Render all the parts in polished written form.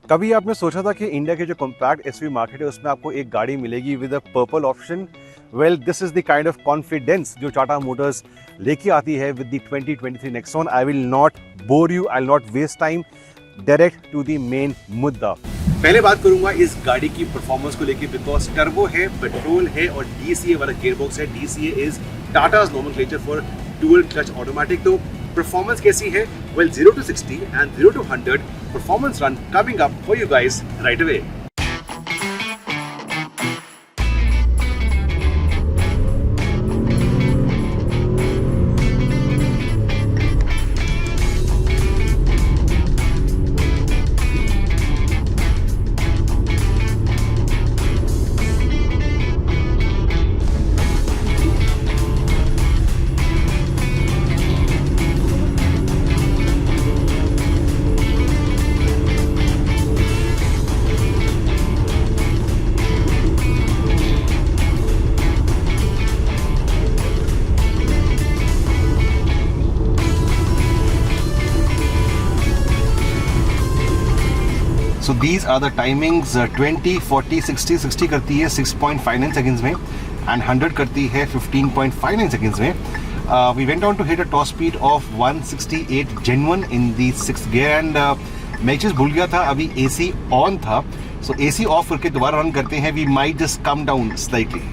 कभी आपने सोचा था कि इंडिया के जो कॉम्पैक्ट एसयूवी मार्केट है उसमें आपको एक गाड़ी मिलेगी with a purple option? Well, this is the kind of confidence जो टाटा मोटर्स लेके आती है with the 2023 Nexon. I will not bore you, I will not waste time, direct to the main मुद्दा। पहले बात करूंगा इस गाड़ी की परफॉर्मेंस को लेके, बिकॉज टर्बो है, पेट्रोल है और डीसीए वाला गियरबॉक्स है। DCA is Tatas nomenclature for dual clutch automatic. तो परफॉर्मेंस कैसी है? Well, 0 to 60 and 0 to 100 performance run coming up for you guys right away. So these are the timings, 20, 40, 60, 60 करती है 6.59 seconds में and 100 करती है 15.59 seconds में. We went on to hit a top speed of 168 genuine in the 6th gear and मैं एक चीज़ भूल गया था, अभी AC ऑन था, so AC ऑफ करके दोबारा रन करते हैं. We might just come down slightly.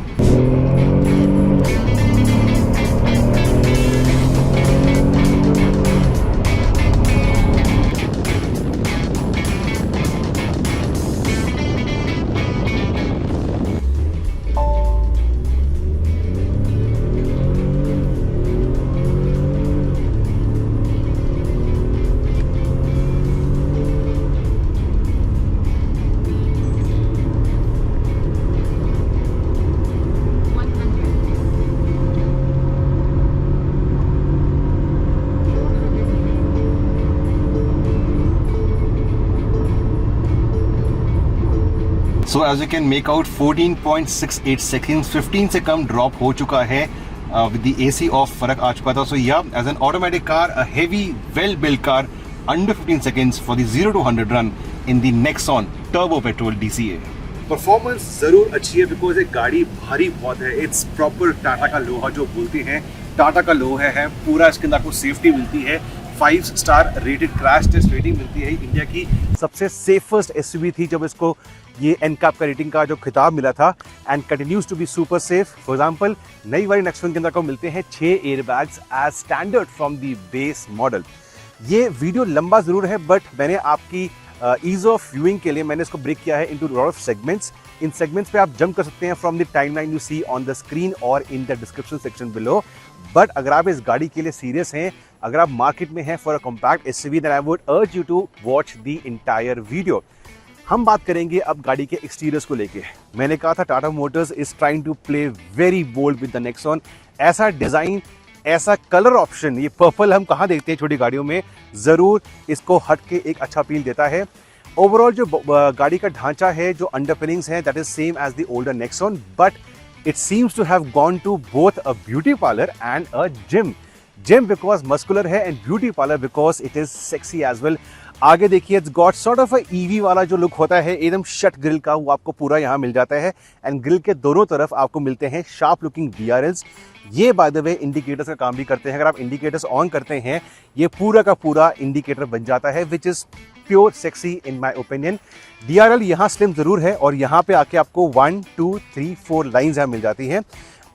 So as you can make out 14.68 seconds, 15 से कम ड्रॉप हो चुका है. With the AC ऑफ फर्क आ चुका था. So yeah, as an automatic car, a heavy, well-built car, under 15 seconds for the 0 to 100 run in the Nexon Turbo Petrol DCA. Performance जरूर अच्छी है बिकॉज एक गाड़ी भारी बहुत है. इट्स प्रॉपर टाटा का लोहा जो बोलते हैं, टाटा का लोहा है पूरा. इसके अंदर आपको सेफ्टी मिलती है, 5 star rated crash test rating मिलती है. इंडिया की सबसे सेफेस्ट एसयूवी थी जब इसको ये एनकैप का रेटिंग का जो खिताब मिला था, and continues to be super safe. For example, नई वाली नेक्सॉन के अंदर को मिलते हैं 6 airbags as standard from the base model. ये वीडियो लंबा जरूर है बट मैंने आपकी ईज ऑफ व्यूइंग के लिए मैंने इसको ब्रेक किया है इनटू लॉट ऑफ सेगमेंट्स. इन सेगमेंट्स पे आप जंप कर सकते हैं from the timeline you see on the screen और in the description section below. But अगर आप इस गाड़ी के लिए सीरियस हैं, अगर आप मार्केट में हैं for a compact SUV, then I would urge you to watch the entire video. हम बात करेंगे अब गाड़ी के एक्सटीरियर्स को लेके. मैंने कहा था Tata Motors is trying to play very bold with the Nexon. ऐसा डिजाइन, ऐसा कलर ऑप्शन, ये पर्पल हम कहाँ देखते हैं छोटी गाड़ियों में, जरूर इसको हट के एक अच्छा फील देता है. ओवरऑल जो गाड़ी का ढांचा है, जो अंडरपिनिंग्स हैं, that is same as the older Nexon, but it seems to have gone to both a beauty parlor and a gym. Gym because muscular है and beauty parlor because it is sexy as well. आगे देखिए, it's got sort of a EV वाला जो look होता है एकदम shut grill का, वो आपको पूरा यहाँ मिल जाता है. एंड ग्रिल के दोनों तरफ आपको मिलते हैं शार्प लुकिंग DRLs. ये बाय द वे इंडिकेटर्स का काम भी करते हैं. अगर आप इंडिकेटर्स ऑन करते हैं, ये पूरा का पूरा इंडिकेटर बन जाता है, which is pure sexy in my opinion. DRL यहाँ स्लिम जरूर है और यहाँ पे आके आपको 1, 2, 3, 4 लाइन्स यहाँ मिल जाती हैं.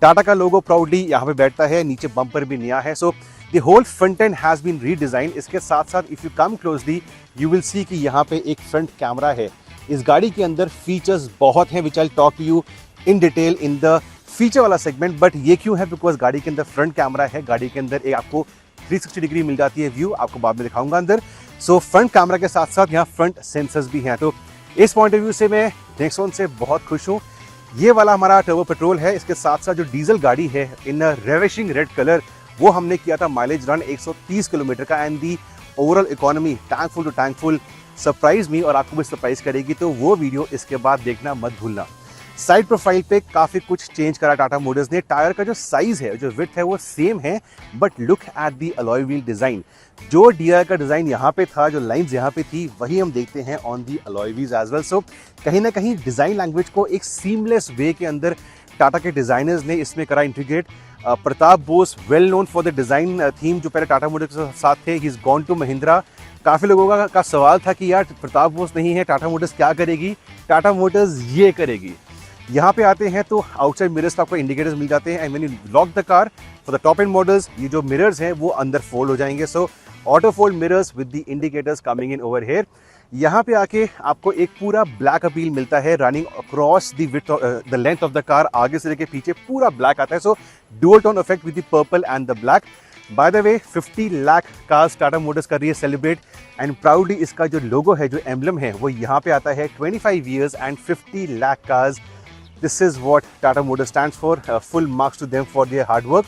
टाटा का लोगो प्राउडली यहाँ पे बैठता है, नीचे बम्पर भी नया है. So the whole front end has been redesign. इसके साथ साथ if you come closely you will see कि यहाँ पे एक फ्रंट कैमरा है. इस गाड़ी के अंदर फीचर्स बहुत हैं which I talk to you in detail in the feature वाला सेगमेंट. बट ये क्यों है? बिकॉज गाड़ी के अंदर फ्रंट कैमरा है, गाड़ी के अंदर एक आपको 360 डिग्री मिल जाती है व्यू, आपको बाद में दिखाऊंगा अंदर. सो फ्रंट कैमरा के साथ साथ यहाँ फ्रंट सेंसर्स भी हैं. तो इस पॉइंट ऑफ व्यू से मैं नेक्सॉन से बहुत खुश हूँ. ये वाला हमारा टर्बो पेट्रोल है. इसके साथ साथ जो डीजल गाड़ी है इन रेविशिंग रेड कलर, वो हमने किया था माइलेज रन 130 किलोमीटर का. And the overall economy tankful to tankful surprise me, और आपको भी सरप्राइज करेगी. तो वो वीडियो इसके बाद देखना मत भूलना. साइड प्रोफाइल पे काफी कुछ चेंज करा टाटा मोटर्स ने। टायर का जो साइज है, जो विड्थ है, वो सेम है, but look at the alloy wheel design. जो डीआर का डिजाइन यहाँ पे था, जो लाइंस यहाँ पे थी, वही हम देखते हैं on the alloy wheels as well. So कहीं ना कहीं डिजाइन लैंग्वेज को एक सीमलेस वे के अंदर टाटा के डिजाइनर्स ने इसमें करा integrate. Pratap Bose, well known for the design theme, जो पहले टाटा मोटर्स के साथ थे, he is gone to Mahindra. काफी लोगों का सवाल था कि यार प्रताप बोस नहीं है, टाटा मोटर्स क्या करेगी? टाटा मोटर्स ये करेगी। यहाँ पे आते हैं तो आउटसाइड मिरर्स पे आपको इंडिकेटर्स मिल जाते हैं, and when you lock the car for the top end models, ये जो मिरर्स हैं वो अंदर फोल्ड हो जाएंगे। So auto fold mirrors with the indicators coming in over here. यहाँ पे आके आपको एक पूरा ब्लैक अपील मिलता है running across the length of the car, आगे से लेके पीछे पूरा ब्लैक आता है। So dual tone effect with the purple and the black. By the way 50 lakh cars Tata Motors कर रही है सेलिब्रेट, एंड प्राउडली इसका जो लोगो है, जो एम्बलम है, वो यहाँ पे आता है। 25 years and 50 lakh cars, this is what Tata Motors stands for. Full marks to them for their hard work.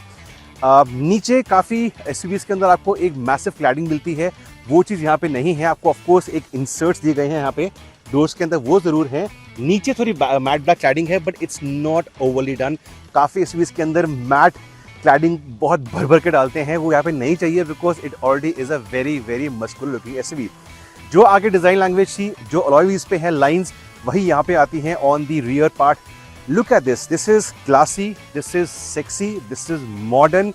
नीचे काफ़ी एसयूवीज़ के अंदर आपको एक मैसिव क्लैडिंग मिलती है, वो चीज़ यहाँ पे नहीं है। आपको ऑफकोर्स एक इंसर्ट्स दिए गए हैं यहाँ पे डोर्स के अंदर, वो ज़रूर है। नीचे थोड़ी मैट ब्लैक क्लैडिंग है, but it's not overly done. काफ़ी एसयूवीज़ के अंदर मैट क्लैडिंग बहुत भर भर के डालते हैं, वो यहाँ पे नहीं चाहिए, because it already is a very very muscular looking SUV. जो आगे डिज़ाइन लैंग्वेज थी, जो अलॉय व्हील्स पे है लाइन्स, वही यहाँ पे आती हैं on the rear part. Look at this. This is classy, this is sexy, this is modern.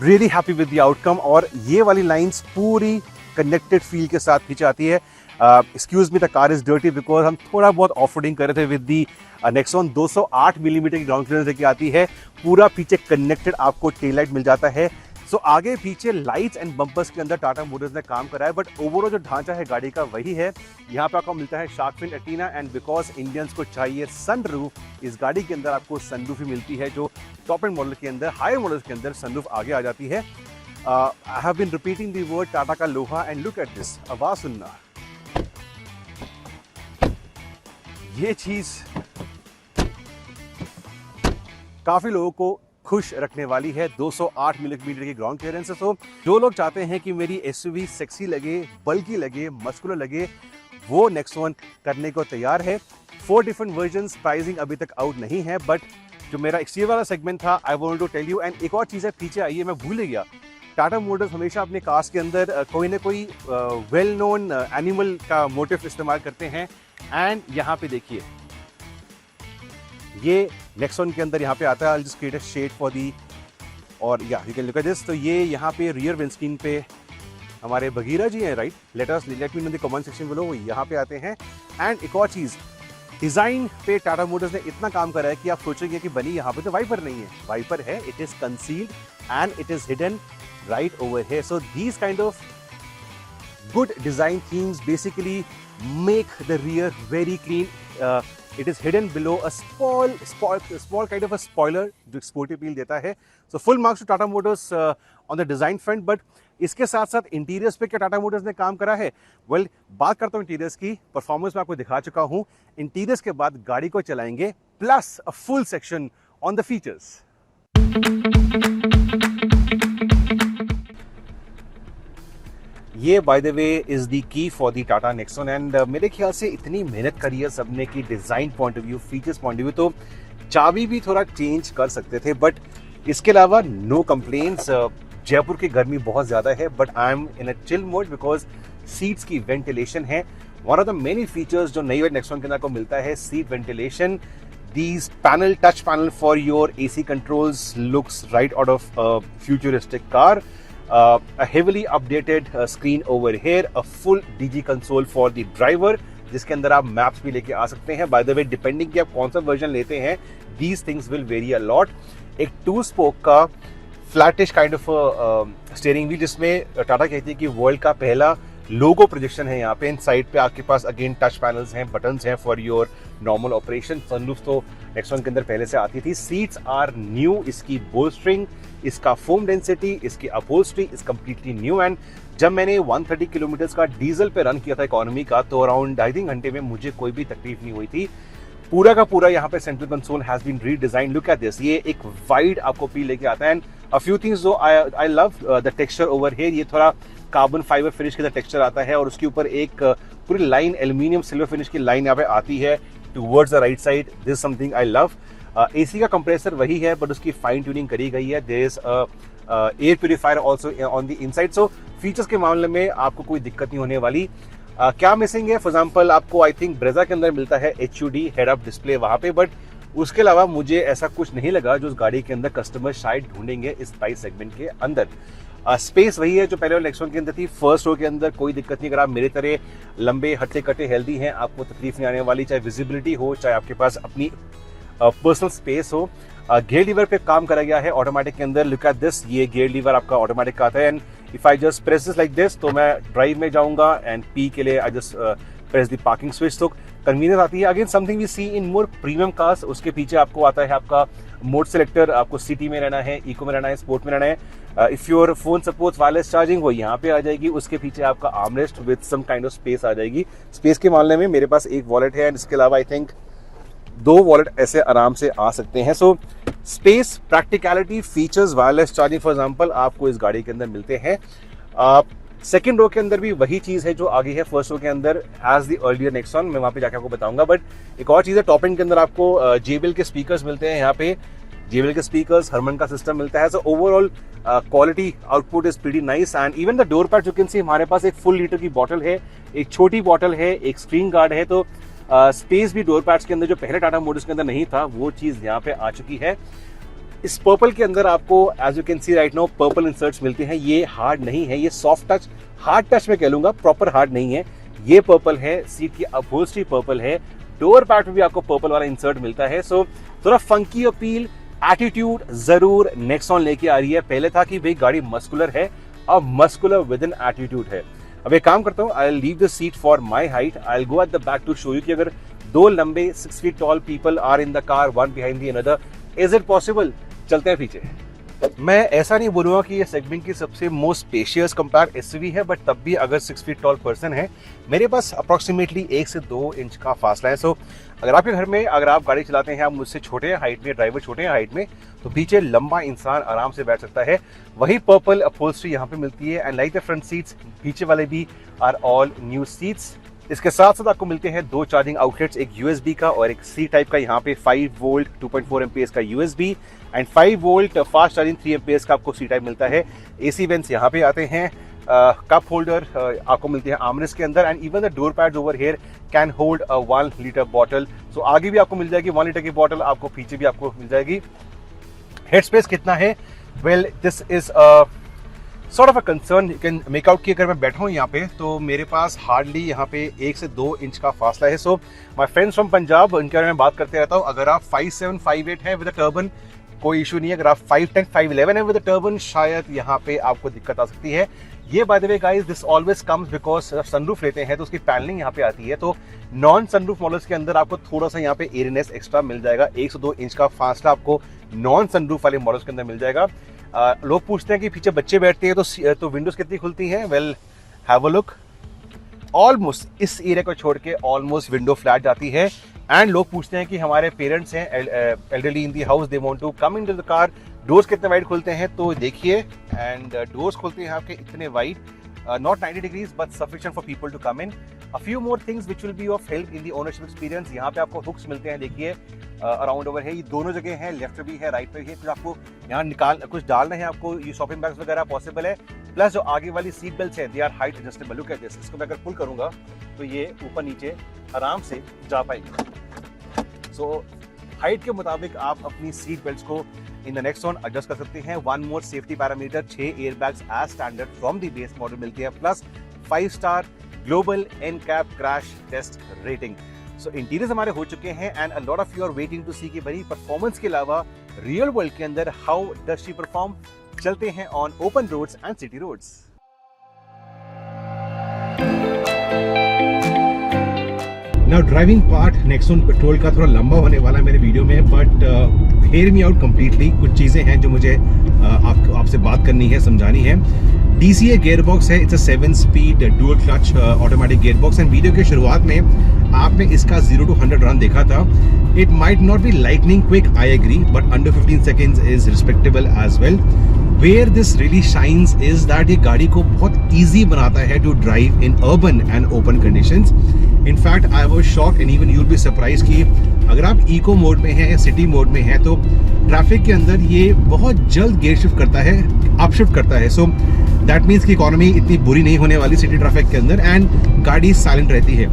Really happy with the outcome. और ये वाली लाइंस पूरी कनेक्टेड फील के साथ खींच आती है। Excuse me, the car is dirty because हम थोड़ा बहुत ऑफ रोडिंग कर रहे थे विद दी नेक्सॉन। 208 मिलीमीटर की ग्राउंड क्लियरेंस लेके आती है, पूरा पीछे कनेक्टेड आपको टेल लाइट मिल जाता है। सो आगे पीछे लाइट्स एंड बम्पर्स के अंदर टाटा मोटर्स ने काम करा है, बट ओवरऑल जो ढांचा है गाड़ी का वही है। यहाँ पे आपको मिलता है shark fin antenna, and because Indians को चाहिए सनरूफ, इस गाड़ी के अंदर आपको सनरूफ ही मिलती है, जो टॉप एंड मॉडल के अंदर, हायर मॉडल्स के अंदर सनरूफ आगे आ जाती है। I have been repeating the word Tata का लोहा, एंड लुक एट दिस, आवाज सुनना। ये चीज काफी लोगों को खुश रखने वाली है। 208 मिलीमीटर की ग्राउंड क्लियरेंस है। तो जो लोग चाहते हैं कि मेरी एसयूवी सेक्सी लगे, बल्कि लगे, मस्कुलर लगे, वो नेक्सॉन करने को तैयार है। 4 डिफरेंट वर्जन्स, प्राइसिंग अभी तक आउट नहीं है, बट जो मेरा एक्सटीरियर वाला सेगमेंट था, I want to tell you. And एक और चीज़ है, पीछे आइए, मैं भूल ही गया, टाटा मोटर्स हमेशा अपने कार्स के अंदर कोई ना कोई वेल नोन एनिमल का मोटिव इस्तेमाल करते हैं। एंड यहाँ पे देखिए, ये नेक्सॉन के अंदर यहाँ पे आता है। I'll just create a shade for the, और या you can look at this. तो ये यहाँ पे रियर विंडस्क्रीन पे हमारे बगीरा जी हैं, right? Let me know the comment section below, वो यहाँ पे आते हैं। एंड एक और चीज़, डिज़ाइन पे टाटा मोटर्स ने इतना काम करा है कि आप सोचेंगे कि बनी यहाँ पे तो वाइपर नहीं है। वाइपर है, it is concealed and it is hidden right over here. So these kind of good design themes basically make the rear very clean. It is hidden below a small kind of a spoiler जो sporty feel देता है. So full marks to Tata Motors on the design front. But इसके साथ साथ interiors पे क्या Tata Motors ने काम करा है? वेल, बात करता हूँ इंटीरियर्स की। परफॉर्मेंस में आपको दिखा चुका हूँ। इंटीरियर्स के बाद गाड़ी को चलाएंगे, plus a full section on the features. ये by the way is the key for the Tata Nexon. And मेरे ख्याल से इतनी मेहनत करी है सबने की design point of view, features point of view, तो चाबी भी थोड़ा चेंज कर सकते थे, बट इसके अलावा नो कंप्लेंट्स। जयपुर की गर्मी बहुत ज्यादा है, but I am in a chill mode because seats की वेंटिलेशन है। One of the many features जो नई नेक्सॉन के अंदर को मिलता है, seat ventilation. These touch panel for your AC controls looks right out of a futuristic car. A heavily updated screen over here, a full DG console for the driver, जिसके अंदर आप मैप्स भी लेके आ सकते हैं। By the way, डिपेंडिंग कि आप कौन सा वर्जन लेते हैं, these things will vary a lot. एक 2 स्पोक का flattish kind of steering wheel, जिसमें टाटा कहती है कि वर्ल्ड का पहला लोगो प्रोजेक्शन है यहाँ पे। इन साइड पे आपके पास अगेन टच पैनल्स हैं, बटन्स हैं for your normal operation. Sunroof तो नेक्सॉन के अंदर पहले से आती थी। सीट्स आर न्यू, इसकी बोल्स्टरिंग, इसका फोम डेंसिटी, इसकी upholstery is completely new. And जब मैंने 130 किलोमीटर का डीजल पे रन किया था इकोनॉमी का, तो अराउंड 2.5 घंटे में मुझे कोई भी तकलीफ नहीं हुई थी। पूरा का पूरा यहाँ पे central console has been redesign. Look at this, ये एक वाइड आपको फील लेके आता है। एंड अ फ्यू थिंग्स जो I love the texture over here, ये थोड़ा कार्बन फाइबर फिनिश के टेक्सचर आता है, और उसके ऊपर एक पूरी लाइन एल्यूमिनियम सिल्वर फिनिश की लाइन यहाँ पे आती है। Towards the right side, this something I love. AC का कंप्रेसर वही है बट उसकी फाइन ट्यूनिंग करी गई है। There is air purifier also on the inside. So features के मामले में आपको कोई दिक्कत नहीं होने वाली। क्या मिसिंग है, फॉर एग्जाम्पल आपको आई थिंक ब्रेजा के अंदर मिलता है HUD हेड अप डिस्प्ले वहाँ पे, बट उसके अलावा मुझे ऐसा कुछ नहीं लगा जो उस गाड़ी के अंदर कस्टमर शायद ढूंढेंगे इस प्राइस सेगमेंट के अंदर। स्पेस वही है जो पहले वाले नेक्सॉन के अंदर थी। फर्स्ट रो के अंदर कोई दिक्कत नहीं। अगर आप मेरे तरह लंबे हट्टे कट्टे हेल्दी हैं, आपको तकलीफ नहीं आने वाली, चाहे विजिबिलिटी हो, चाहे आपके पास अपनी पर्सनल स्पेस हो। गियर लीवर पे काम करा गया है ऑटोमेटिक के अंदर। लुक एट दिस, ये गियर लीवर आपका ऑटोमेटिक का आता है and if I just press this like this तो मैं ड्राइव में जाऊंगा एंड पी के लिए I just press the parking switch, तो कन्वीनियंस आती है। Again something we see in more premium cars. उसके पीछे आपको आता है आपका मोड सेलेक्टर, आपको सिटी में रहना है, इको में रहना है, स्पोर्ट में रहना है। If your phone supports wireless charging वो यहाँ पे आ जाएगी। उसके पीछे आपका armrest with some kind of space आ जाएगी। स्पेस के मामले में मेरे पास एक वॉलेट है एंड इसके अलावा आई थिंक 2 वॉलेट ऐसे आराम से आ सकते हैं। So space, practicality, features, wireless charging for example आपको इस गाड़ी के अंदर मिलते हैं। सेकंड रो के अंदर भी वही चीज है जो आगे है फर्स्ट रो के अंदर एज द अर्लियर नेक्सॉन। मैं वहां पे जाके आपको बताऊंगा। बट एक और चीज है, टॉप एंड के अंदर आपको JBL के स्पीकर्स मिलते हैं। यहाँ पे JBL के स्पीकर्स, हरमन का सिस्टम मिलता है। So overall quality output is pretty nice and even the door pad you can सी हमारे पास एक फुल लीटर की बॉटल है, एक छोटी बॉटल है, एक स्क्रीन गार्ड है। तो स्पेस भी डोर पैड्स के अंदर जो पहले टाटा मोटर्स के अंदर नहीं था वो चीज यहाँ पे आ चुकी है। इस पर्पल के अंदर आपको as you can see right now purple inserts मिलते हैं। ये हार्ड नहीं है, ये सॉफ्ट टच, हार्ड टच में कह लूंगा, प्रॉपर हार्ड नहीं है। ये पर्पल है, सीट की अपहोल्स्ट्री पर्पल है, डोर पैड में भी आपको पर्पल वाला इंसर्ट मिलता है। सो थोड़ा फंकी अपील, एटीट्यूड जरूर नेक्सॉन लेके आ रही है। पहले था कि भाई गाड़ी मस्कुलर है, अब मस्कुलर विद एन एटीट्यूड है। अब एक काम करता हूँ, I leave the seat for my height, I go at the back to show you कि अगर 2 लंबे 6 feet tall people are in the car, one behind the another, is it possible? चलते हैं पीछे। मैं ऐसा नहीं बोलूंगा कि ये सेगमेंट की सबसे मोस्ट स्पेशियस कंपैक्ट SUV है, बट तब भी अगर 6 फीट टॉल पर्सन है, मेरे पास अप्रोक्सीमेटली 1 से 2 इंच का फासला है। सो अगर आपके घर में, अगर आप गाड़ी चलाते हैं, आप मुझसे छोटे हैं हाइट में, ड्राइवर छोटे हैं हाइट में, तो पीछे लंबा इंसान आराम से बैठ सकता है। वही पर्पल अपहोल्स्ट्री यहाँ पे मिलती है and like the front seats, पीछे वाले भी आर ऑल न्यू सीट्स। इसके साथ साथ आपको मिलते हैं 2 चार्जिंग आउटलेट्स, एक USB का और एक C टाइप का। यहाँ पे 5 वोल्ट 2.4 एम्पियर्स का USB and 5 volt fast charging 3 amperes का आपको C टाइप मिलता है। AC वेंट्स यहाँ पे आते हैं। कप होल्डर आपको मिलते हैं आर्मरेस्ट के अंदर and even the door pads over here can hold a 1 litre bottle. So आगे भी आपको मिल जाएगी 1 लीटर की बॉटल, आपको पीछे भी आपको मिल जाएगी। हेड स्पेस कितना है? Well this is sort of a concern. You can make out कि अगर मैं बैठा हूँ यहाँ पे तो मेरे पास हार्डली यहाँ पे 1 से 2 इंच का फासला है। So my friends from Punjab, उनके बारे में बात करते रहता हूँ। अगर आप 5'7", 5'8" है विद अ टर्बन, कोई इशू नहीं है। अगर आप 5'10", 5'11" है विद अ टर्बन, शायद यहाँ पे आपको दिक्कत आ सकती है। ये by the way guys, this always comes because sunroof लेते हैं तो उसकी पैनलिंग यहाँ पे आती है। तो नॉन सनरूफ मॉडल्स के अंदर आपको थोड़ा सा यहाँ पे एयरनेस एक्स्ट्रा मिल जाएगा। 1 से 2 इंच का फासला आपको नॉन सनरूफ वाले मॉडल्स के अंदर मिल जाएगा। लोग पूछते हैं कि पीछे बच्चे बैठते हैं तो विंडोज कितनी खुलती हैं? Well have a look, almost इस एरिया को छोड़ के ऑलमोस्ट विंडो फ्लैट जाती है। एंड लोग पूछते हैं कि हमारे पेरेंट्स हैं elderly in the house, they want to come into the car, doors कितने वाइड खुलते हैं? तो देखिए, एंड डोर्स खुलते हैं आपके इतने wide, not 90 degrees but sufficient for people to come in. A few more things which will be of help in the ownership experience. यहाँ पे आपको हुक्स मिलते हैं, देखिए अराउंड ओवर है, ये दोनों जगह हैं, लेफ्ट भी है राइट पे भी है। फिर आपको यहाँ निकाल कुछ डालना है, आपको ये शॉपिंग बैग्स वगैरह पॉसिबल है। प्लस जो आगे वाली सीट बेल्ट है, they are height adjustable. Look at this, इसको मैं अगर पुल करूंगा तो ये ऊपर नीचे आराम से जा पाएगी। सो हाइट के मुताबिक आप अपनी सीट बेल्ट को इन द नेक्सॉन एडजस्ट कर सकते हैं। 1 more safety parameter, 6 air bags as standard from the base model मिलती है, plus 5 star global NCAP crash test rating. So interiors हमारे हो चुके हैं and a lot of you are waiting to see कि भाई परफॉर्मेंस के अलावा रियल वर्ल्ड के अंदर हाउ डज शी परफॉर्म। चलते हैं on open roads and city roads. Now driving part Nexon petrol का थोड़ा लंबा होने वाला है मेरे वीडियो में, but hear me out completely. कुछ चीज़ें हैं जो मुझे आपसे बात करनी है, समझानी है। DCA गियर बॉक्स है, it's a 7 speed dual clutch automatic gear box and video के शुरुआत में आपने इसका 0 to 100 रन देखा था। It might not be lightning quick, I agree, but under 15 seconds is respectable as well. Where this really shines is that ये गाड़ी को बहुत ईजी बनाता है to drive in urban and open conditions. In fact I was shocked and even you will be surprise कि अगर आप eco mode में हैं या सिटी मोड में हैं तो ट्रैफिक के अंदर ये बहुत जल्द गियर शिफ्ट करता है, अप शिफ्ट करता है. सो दैट मीन्स कि इकोनॉमी इतनी बुरी नहीं होने वाली सिटी ट्रैफिक के अंदर एंड गाड़ी साइलेंट रहती है.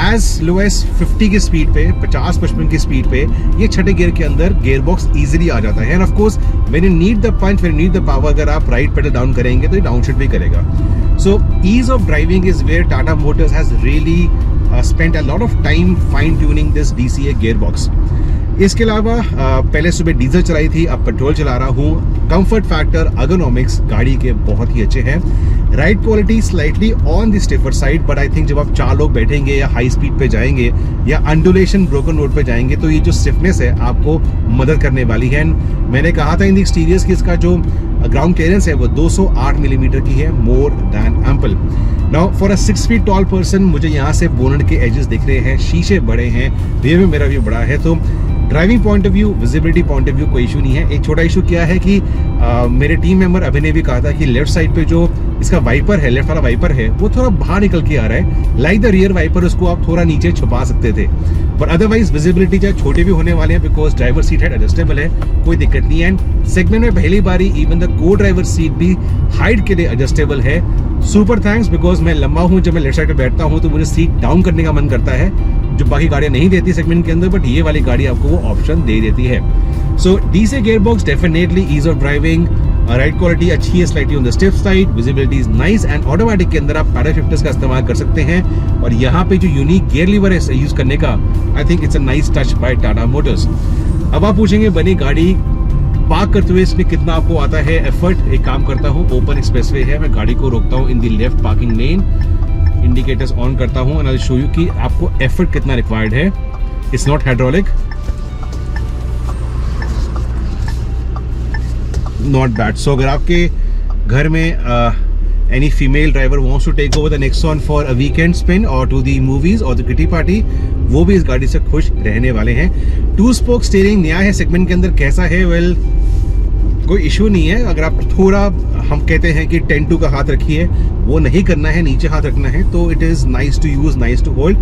एज लो एज 50 की स्पीड पे, 50-55 की स्पीड पे ये छठे गियर के अंदर गियर बॉक्स ईजिली आ जाता है. And of course when you need the punch, when you need the power, अगर आप राइट पेडल डाउन करेंगे तो ये डाउन शिफ्ट भी करेगा. So ease of driving is where Tata motors has really spent a lot of time fine tuning this DCA gearbox. इसके अलावा पहले सुबह डीजल चलाई थी, अब पेट्रोल चला रहा हूँ. कंफर्ट फैक्टर, अर्गोनॉमिक्स गाड़ी के बहुत ही अच्छे हैं. Ride quality slightly on the stiffer side, but I think जब आप 4 लोग बैठेंगे या हाई स्पीड पे जाएंगे या अंडुलेशन ब्रोकन रोड पे जाएंगे तो ये जो स्टिफनेस है आपको मदद करने वाली है. मैंने कहा था इन द एक्सटीरियर्स कि इसका जो ग्राउंड क्लियरेंस है वो 208 मिलीमीटर की है, more than ample. Now for a 6 feet toll person मुझे यहाँ से बोनट के एजेस दिख रहे हैं, शीशे बड़े हैं, रियर में मेरा व्यू बड़ा है. तो driving point of view, visibility point of view कोई इशू नहीं है. एक छोटा इशू क्या है कि मेरे टीम मेंबर अभी ने भी कहा था कि लेफ्ट साइड पे जो इसका वाइपर है, लेफ्ट वाला वाइपर है, वो थोड़ा बाहर निकल के आ रहा है. लाइक द रियर वाइपर, उसको आप थोड़ा नीचे छुपा सकते थे. बट अदरवाइज विजिबिलिटी चाहे छोटे भी होने वाले हैं because driver seat head adjustable है, कोई दिक्कत नहीं है. एंड सेगमेंट में पहली बारी इवन द को ड्राइवर सीट भी हाइट के लिए एडजस्टेबल है. सुपर थैंक्स, बिकॉज मैं लंबा हूँ, जब मैं लेफ्ट साइड पे बैठता हूँ तो मुझे सीट डाउन करने का मन करता है, जो बाकी गाड़ियां नहीं देती सेगमेंट के अंदर, बट ये वाली गाड़ी आपको वो ऑप्शन दे देती है. So DC gear box definitely ease of driving, ride quality अच्छी है, slightly on the stiff side, visibility is nice and automatic के अंदर आप पैडल शिफ्टर्स का इस्तेमाल कर सकते हैं. और यहाँ पे जो यूनिक गियर लीवर है यूज करने का, I think it's a nice touch by Tata Motors. अब आप पूछेंगे बनी गाड़ी पार्क करते हुए इसमें कितना आपको आता है एफर्ट. एक काम करता हूँ, ओपन एक्सप्रेसवे है, मैं गाड़ी को रोकता हूँ in the left parking lane, indicators on करता हूँ and I will show you कि आपको एफर्ट कितना रिक्वायर्ड है. It's not hydraulic, not bad. So अगर आपके घर में any female driver wants to take over the Nexon for a weekend spin or to the movies or the kitty party, वो भी इस गाड़ी से खुश रहने वाले हैं. 2 स्पोक स्टीयरिंग नया है सेगमेंट के अंदर. कैसा है? वेल कोई इशू नहीं है. अगर आप थोड़ा, हम कहते हैं कि 10-2 का हाथ रखिए, वो नहीं करना है, नीचे हाथ रखना है, तो it is nice to use, nice to hold.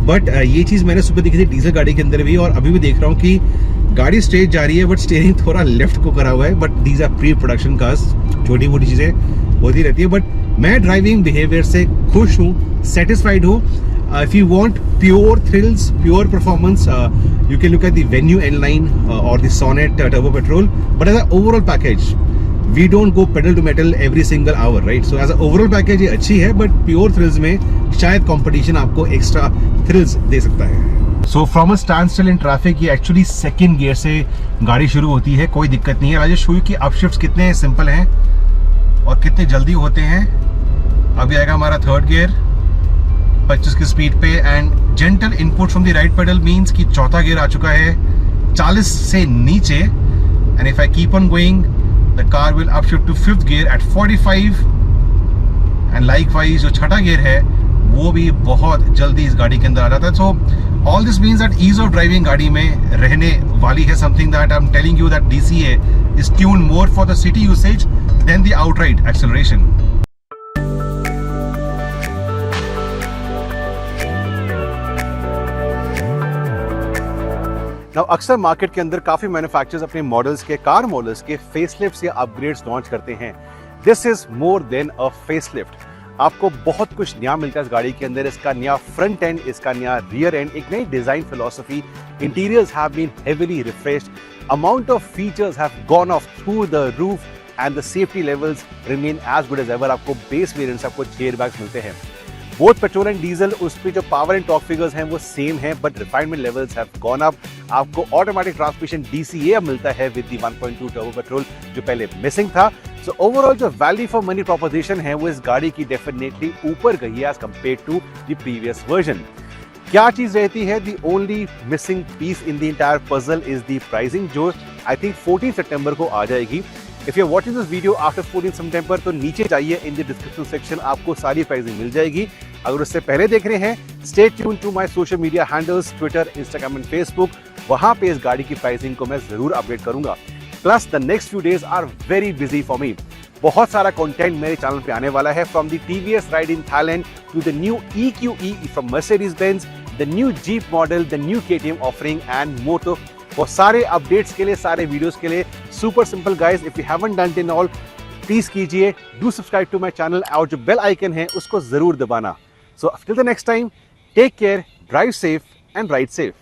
But ये चीज़ मैंने सुबह देखी थी डीजल गाड़ी के अंदर भी, और अभी भी देख रहा हूँ कि गाड़ी स्ट्रेट जा रही है बट स्टीयरिंग थोड़ा लेफ्ट को करा हुआ है. But these are pre production cars, छोटी मोटी चीज़ें होती रहती है. बट मैं ड्राइविंग बिहेवियर से खुश हूँ, सेटिस्फाइड हूँ. If you want pure thrills, pure performance, you can look at the Venue N-Line or the Sonnet Turbo Petrol. But as an overall package, we don't go pedal to metal every single hour, right? So as an overall package ये अच्छी है, but pure thrills में शायद competition आपको extra thrills दे सकता है. So from a standstill in traffic, ये actually second gear से गाड़ी शुरू होती है, कोई दिक्कत नहीं है. आज शो की अपशिफ्ट्स कितने सिंपल हैं और कितने जल्दी होते हैं. अभी आएगा हमारा थर्ड गियर 25 की स्पीड पे and gentle input from the right pedal means कि चौथा गियर आ चुका है 40 से नीचे. And if I keep on going the car will upshift to 5th gear at 45 and likewise जो छठा गियर है वो भी बहुत जल्दी इस गाड़ी के अंदर आ जाता है. So all this means that ease of driving गाड़ी में रहने वाली है. Something that I am telling you that DCA is tuned more for the city usage than the outright acceleration. Now, अक्सर मार्केट के अंदर काफी मैन्युफैक्चरर्स अपने मॉडल्स के, कार मॉडल्स के फेसलिफ्ट्स या अपग्रेड्स लॉन्च करते हैं. This is more than a facelift. आपको बहुत कुछ नया मिलता है इस गाड़ी के अंदर. इसका नया फ्रंट एंड, इसका नया रियर एंड, एक नई design philosophy. Interiors have been heavily refreshed. Amount of features have gone off through the roof and the safety levels remain as good as ever. आपको बेस वेरिएंट्स, आपको air bags मिलते हैं. Both petrol and diesel, उस पे जो power and torque figures हैं वो same हैं, but refinement levels have gone up. आपको ऑटोमेटिक ट्रांसमिशन DCA अब मिलता है विद द 1.2 टर्बो पेट्रोल जो पहले मिसिंग था. सो ओवरऑल जो वैल्यू फॉर मनी प्रोपोजिशन है वो इस गाड़ी की डेफिनेटली ऊपर गई है as compare to the previous version. क्या चीज रहती है? The only missing piece in the entire puzzle is the pricing, जो आई थिंक 14 सितंबर को आ जाएगी. If you are watching this video after 14 सितंबर तो नीचे जाइए, इन द डिस्क्रिप्शन सेक्शन आपको सारी प्राइसिंग मिल जाएगी. अगर उससे पहले देख रहे हैं, stay tune to my social media handles, Twitter, Instagram and Facebook. वहां पे इस गाड़ी की प्राइसिंग को मैं जरूर अपडेट करूंगा. Plus the next few days are very busy for me. बहुत सारा कंटेंट मेरे चैनल पे आने वाला है, from the TVS ride in Thailand to the new EQE from Mercedes Benz, the new Jeep model, the new KTM offering and moto. और सारे updates के लिए, सारे वीडियोस के लिए super simple guys, if you haven't done it in all please कीजिए, do subscribe to my channel और जो बेल आइकन है उसको जरूर दबाना। So till the next time, take care, drive safe and ride safe.